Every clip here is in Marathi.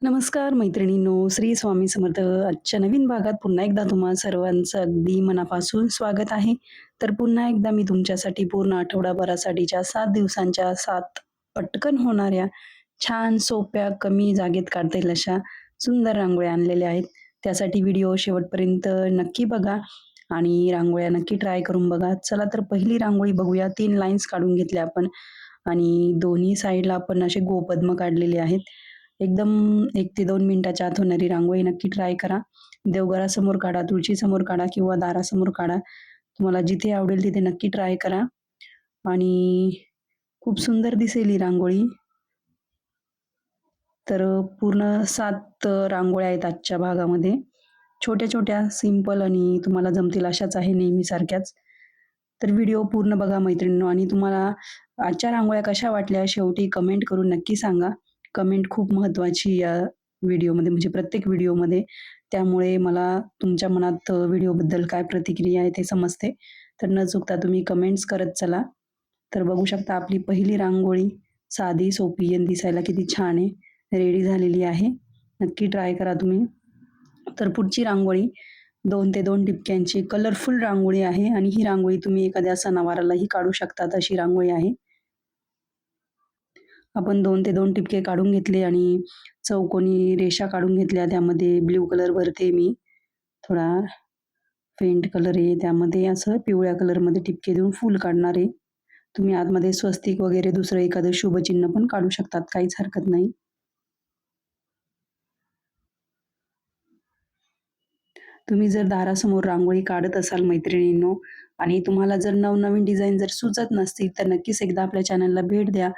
नमस्कार मैत्रिणींनो, श्री स्वामी समर्थ. आजच्या नवीन भागात पुन्हा एकदा तुम्हा सर्वांचं अगदी मनापासून स्वागत आहे. तर पुन्हा एकदा मी तुमच्यासाठी पूर्ण आठवडाभरासाठीच्या 7 दिवसांच्या 7 पटकन होणाऱ्या, छान, सोप्या, कमी जागेत काढता येईल अशा सुंदर रांगोळ्या आणलेल्या आहेत. त्यासाठी व्हिडिओ शेवटपर्यंत नक्की बघा आणि रांगोळ्या नक्की ट्राय करून बघा. चला तर पहिली रांगोळी बघूया. 3 लाईन्स काढून घेतल्या आपण आणि दोन्ही साइडला आपण असे गोपद्म काढलेले आहेत. एकदम 1 ते 2 मिनिटाच्या आत होणारी रांगोळी नक्की ट्राय करा. देवघरासमोर काढा, तुळशीसमोर काढा किंवा दारासमोर काढा. तुम्हाला जिथे आवडेल तिथे नक्की ट्राय करा आणि खूप सुंदर दिसेल ही रांगोळी. तर पूर्ण 7 रांगोळ्या आहेत आजच्या भागामध्ये. छोट्या-छोट्या, सिंपल आणि तुम्हाला जमतील अशाच आहे नेहमीसारख्याच. तर व्हिडिओ पूर्ण बघा मैत्रिणींनो आणि तुम्हाला आजच्या रांगोळ्या कशा वाटल्या शेवटी कमेंट करून नक्की सांगा. कमेंट खूप महत्त्वाची या व्हिडिओमध्ये म्हणजे प्रत्येक व्हिडिओमध्ये. त्यामुळे मला तुमच्या मनात व्हिडिओबद्दल काय प्रतिक्रिया आहे ते समजते. तर न चुकता तुम्ही कमेंट्स करत चला. तर बघू शकता आपली पहिली रांगोळी साधी, सोपी आणि दिसायला किती छान आहे. रेडी झालेली आहे. नक्की ट्राय करा तुम्ही. तर पुढची रांगोळी 2 ते 2 ठिपक्यांची कलरफुल रांगोळी आहे आणि ही रांगोळी तुम्ही एखाद्या सणावारालाही काढू शकता अशी रांगोळी आहे. आपण 2 ते 2 टिपके काढून घेतले आणि चौकोनी रेषा काढून घेतल्या. त्यामध्ये ब्लू कलर भरते मी. थोडा फेंट कलर आहे त्यामध्ये असं पिवळ्या कलरमध्ये टिपके देऊन फूल काढणार आहे. तुम्ही आतमध्ये स्वस्तिक वगैरे दुसरं एखादं शुभचिन्ह पण काढू शकतात. काहीच हरकत नाही. तुम्ही जर दारासमोर रांगोळी काढत असाल मैत्रिणींनो आणि तुम्हाला जर नवनवीन डिझाइन जर सुचत नसतील, तर नक्कीच एकदा आपल्या चॅनलला भेट द्या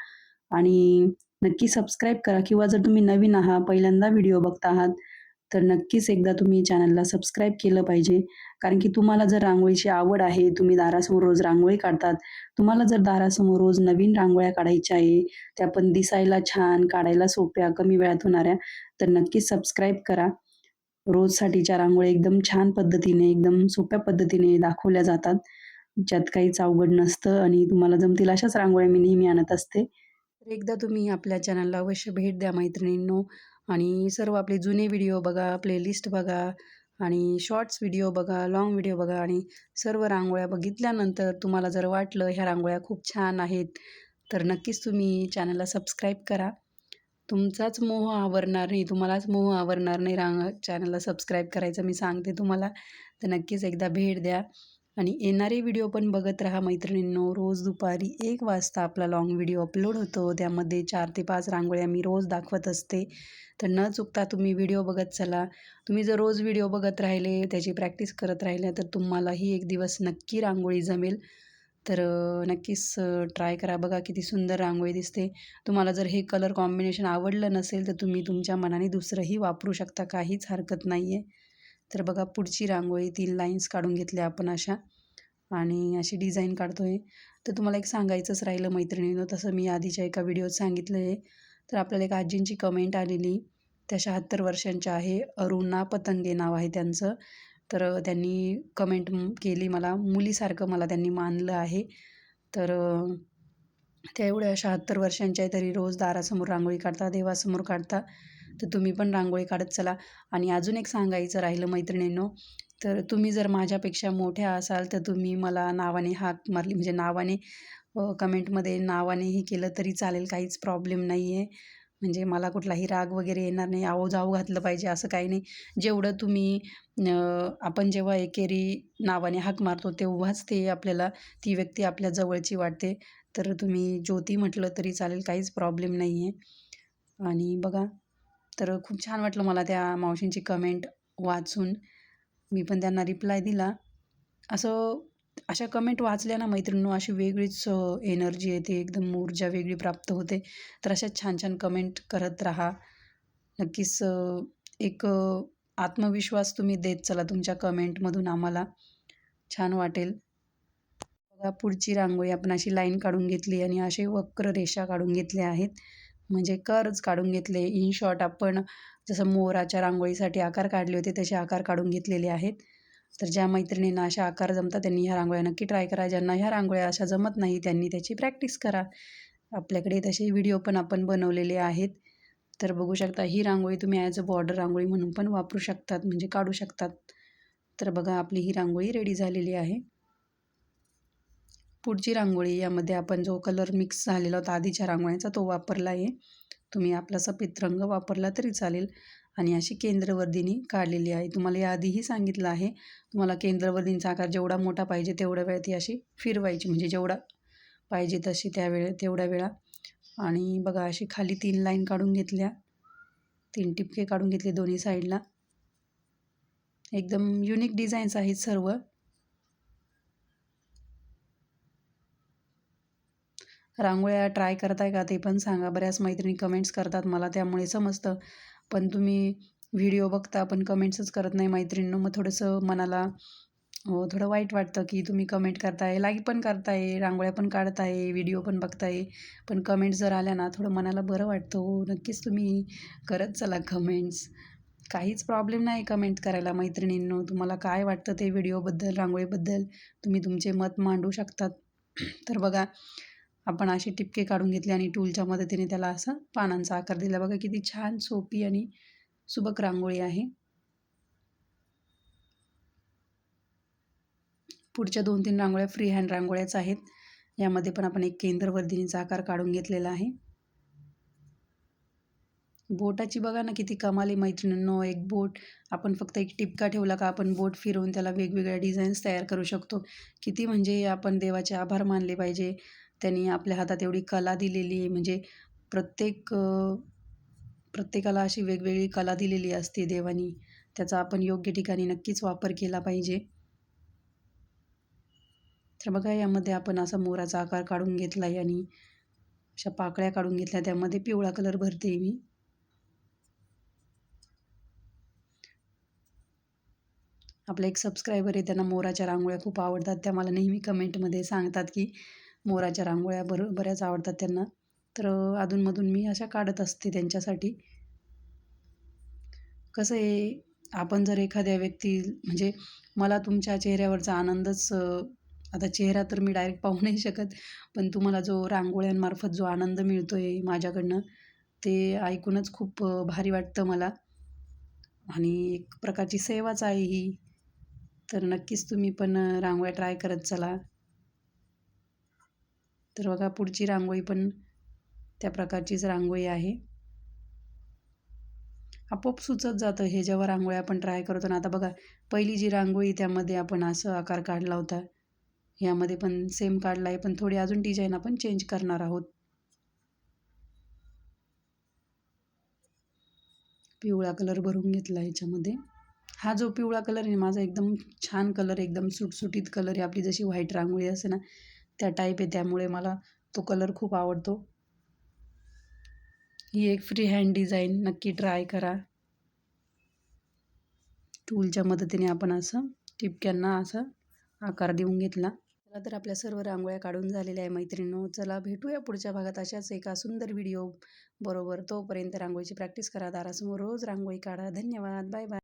आणि नक्की सबस्क्राईब करा किंवा जर तुम्ही नवीन आहात, पहिल्यांदा व्हिडिओ बघता आहात, तर नक्कीच एकदा तुम्ही चॅनलला सबस्क्राईब केलं पाहिजे. कारण की तुम्हाला जर रांगोळीची आवड आहे, तुम्ही दारासमोर रोज रांगोळी काढतात, तुम्हाला जर दारासमोर रोज नवीन रांगोळ्या काढायच्या आहे, त्या पण दिसायला छान, काढायला सोप्या, कमी वेळात होणाऱ्या, तर नक्कीच सबस्क्राईब करा. रोजसाठीच्या रांगोळ्या एकदम छान पद्धतीने, एकदम सोप्या पद्धतीने दाखवल्या जातात. ज्यात काहीच अवघड नसतं आणि तुम्हाला जमतील अशाच रांगोळ्या मी नेहमी आणत असते. तर एकदा तुम्ही आपल्या चॅनलला अवश्य भेट द्या मैत्रिणींनो आणि सर्व आपले जुने व्हिडिओ बघा, प्लेलिस्ट बघा आणि शॉर्ट्स व्हिडिओ बघा, लाँग व्हिडिओ बघा आणि सर्व रांगोळ्या बघितल्यानंतर तुम्हाला जर वाटलं ह्या रांगोळ्या खूप छान आहेत, तर नक्कीच तुम्ही चॅनलला सबस्क्राईब करा. तुमचाच मोह आवरणार नाही, तुम्हालाच मोह आवरणार नाही चॅनलला सबस्क्राईब करायचं मी सांगते तुम्हाला. तर नक्कीच एकदा भेट द्या आणि येणारे व्हिडिओ पण बघत राहा मैत्रिणींनो. रोज दुपारी 1 वाजता आपला लाँग व्हिडिओ अपलोड होतो. त्यामध्ये 4 ते 5 रांगोळ्या मी रोज दाखवत असते. तर न चुकता तुम्ही व्हिडिओ बघत चला. तुम्ही जर रोज व्हिडिओ बघत राहिले, त्याची प्रॅक्टिस करत राहिले, तर तुम्हालाही एक दिवस नक्की रांगोळी जमेल. तर नक्कीच ट्राय करा. बघा किती सुंदर रांगोळी दिसते. तुम्हाला जर हे कलर कॉम्बिनेशन आवडलं नसेल, तर तुम्ही तुमच्या मनाने दुसरंही वापरू शकता. काहीच हरकत नाही आहे. तर बघा पुढची रांगोळी 3 लाईन्स काढून घेतल्या आपण अशा आणि अशी डिझाईन काढतोय. तर तुम्हाला एक सांगायचंच राहिलं मैत्रिणींनो, तसं मी आधीच्या एका व्हिडिओत सांगितलं आहे. तर आपल्याला एक आजींची कमेंट आलेली. त्या 76 वर्षांच्या आहे. अरुणा पतंगे नाव आहे त्यांचं. तर त्यांनी कमेंट केली मला. मुलीसारखं मला त्यांनी मानलं आहे. तर त्या एवढ्या 76 वर्षांच्या आहे तरी रोज दारासमोर रांगोळी काढता, देवासमोर काढता. तर तुम्ही पण रांगोळी काढत चला. आणि अजून एक सांगायचं राहिलं मैत्रिणींनो, तर तुम्ही जर माझ्यापेक्षा मोठ्या असाल तर तुम्ही मला नावाने हाक मारली म्हणजे नावाने कमेंटमध्ये नावानेही केलं तरी चालेल, काहीच प्रॉब्लेम नाही आहे. म्हणजे मला कुठलाही राग वगैरे येणार नाही, आव-जाव घातलं पाहिजे असं काही नाही. जेवढं तुम्ही आपण जेव्हा एकेरी नावाने हाक मारतो तेव्हाच ते आपल्याला ती व्यक्ती आपल्या जवळची वाटते. तर तुम्ही ज्योती म्हटलं तरी चालेल, काहीच प्रॉब्लेम नाही आहे. आणि बघा, तर खूप छान वाटलं मला त्या मावशींची कमेंट वाचून. मी पण त्यांना रिप्लाय दिला. असं अशा कमेंट वाचल्या ना मैत्रिणींनो, अशी वेगळीच एनर्जी येते, एकदम ऊर्जा वेगळी प्राप्त होते. तर अशाच छान-छान कमेंट करत राहा. नक्कीच एक आत्मविश्वास तुम्ही देत चला तुमच्या कमेंटमधून आम्हाला. छान वाटेल. बघा पुढची रांगोळी आपण अशी लाईन काढून घेतली आणि असे वक्र रेषा काढून घेतल्या आहेत. म्हणजे कर्व्ज काढून घेतले. इन शॉर्ट आपण जसं मोराच्या रांगोळीसाठी आकार काढले होते तसे आकार काढून घेतलेले आहेत. तर ज्या मैत्रिणींना अशा आकार जमतात त्यांनी ह्या रांगोळ्या नक्की ट्राय करा. ज्यांना ह्या रांगोळ्या अशा जमत नाही त्यांनी त्याची प्रॅक्टिस करा. आपल्याकडे तसे व्हिडिओ पण आपण बनवलेले आहेत. तर बघू शकता ही रांगोळी तुम्ही ॲज अ बॉर्डर रांगोळी म्हणून पण वापरू शकतात, म्हणजे काढू शकतात. तर बघा आपली ही रांगोळी रेडी झालेली आहे. पुढची रांगोळी यामध्ये आपण जो कलर मिक्स झालेला होता आधीच्या रांगोळ्यांचा तो वापरला आहे. तुम्ही आपला सफेद रंग वापरला तरी चालेल आणि अशी केंद्रवर्धिनी काढलेली आहे. तुम्हाला याआधीही सांगितलं आहे, तुम्हाला केंद्रवर्धिनीचा आकार जेवढा मोठा पाहिजे तेवढ्या वेळा ती अशी फिरवायची, म्हणजे जेवढा पाहिजे तशी तेवढ्या वेळा. आणि बघा अशी खाली 3 लाईन काढून घेतल्या, 3 टिपके काढून घेतले दोन्ही साईडला. एकदम युनिक डिझाईन्स आहेत सर्व. रांगोळ्या ट्राय करताय का ते पण सांगा. बऱ्याच मैत्रिणी कमेंट्स करतात मला, त्यामुळे समजतं. पण तुम्ही व्हिडिओ बघता पण कमेंट्सच करत नाही मैत्रिणींनो, मग थोडंसं मनाला थोडं वाईट वाटतं की तुम्ही कमेंट करताय, लाईक पण करताय, रांगोळ्या पण काढताय, व्हिडिओ पण बघताय, पण कमेंट्स जर आल्या ना थोडं मनाला बरं वाटतं. हो नक्कीच तुम्ही करत चला कमेंट्स. काहीच प्रॉब्लेम नाही कमेंट करायला मैत्रिणींनो. तुम्हाला काय वाटतं ते व्हिडिओबद्दल, रांगोळीबद्दल तुम्ही तुमचे मत मांडू शकतात. तर बघा आपण असे टिपके काढून घेतले आणि टूलच्या मदतीने त्याला असा पानांचा आकार दिला. बघा किती छान सोपी आणि सुबक रांगोळी आहे. पुढच्या 2-3 रांगोळ्या फ्री हँड रांगोळ्याच आहेत. यामध्ये पण आपण एक केंद्रवर्धिनीचा आकार काढून घेतलेला आहे. बोटाची बघा ना किती कमाल मैत्रिणींनो. एक बोट आपण फक्त एक टिपका ठेवला का आपण बोट फिरवून त्याला वेगवेगळ्या डिझाईन्स तयार करू शकतो. किती म्हणजे आपण देवाचे आभार मानले पाहिजे. त्यांनी आपल्या हातात एवढी कला दिलेली आहे, म्हणजे प्रत्येकाला अशी वेगवेगळी कला दिलेली असते देवानी. त्याचा आपण योग्य ठिकाणी नक्कीच वापर केला पाहिजे. तर बघा यामध्ये आपण असा मोराचा आकार काढून घेतला आहे आणि अशा पाकळ्या काढून घेतल्या. त्यामध्ये पिवळा कलर भरते मी. आपला एक सबस्क्रायबर आहे, त्यांना मोराच्या रांगोळ्या खूप आवडतात. त्या मला नेहमी कमेंटमध्ये सांगतात की मोराच्या रांगोळ्या बऱ्याच आवडतात त्यांना. तर अधूनमधून मी अशा काढत असते त्यांच्यासाठी. कसं आहे, आपण जर एखाद्या व्यक्ती म्हणजे मला तुमच्या चेहऱ्यावरचा आनंदच आता चेहरा तर मी डायरेक्ट पाहू नाही शकत, पण तुम्हाला जो रांगोळ्यांमार्फत जो आनंद मिळतो आहे माझ्याकडनं, ते ऐकूनच खूप भारी वाटतं मला आणि एक प्रकारची सेवाच आहे ही. तर नक्कीच तुम्ही पण रांगोळ्या ट्राय करत चला. तर बघा पुढची रांगोळी पण त्या प्रकारचीच रांगोळी आहे. आपोआप सुचत जातं हे जेव्हा रांगोळी आपण ट्राय करतो ना. आता बघा पहिली जी रांगोळी त्यामध्ये आपण असं आकार काढला होता. यामध्ये पण सेम काढला आहे, पण थोडी अजून डिझाईन आपण चेंज करणार आहोत. पिवळा कलर भरून घेतला ह्याच्यामध्ये. हा जो पिवळा कलर आहे माझा एकदम छान कलर, एकदम सुटसुटीत कलर आहे. आपली जशी व्हाईट रांगोळी असते ना त्या टाईप आहे, त्यामुळे मला तो कलर खूप आवडतो. ही एक फ्री हँड डिझाईन नक्की ट्राय करा. टूलच्या मदतीने आपण असं टिपक्यांना असा आकार देऊन घेतला. चला तर आपल्या सर्व रांगोळ्या काढून झालेल्या आहे मैत्रिणींनो. चला भेटूया पुढच्या भागात अशाच एका सुंदर व्हिडिओ बरोबर. तोपर्यंत रांगोळीची प्रॅक्टिस करा, दारासमोर रोज रांगोळी काढा. धन्यवाद. Bye bye.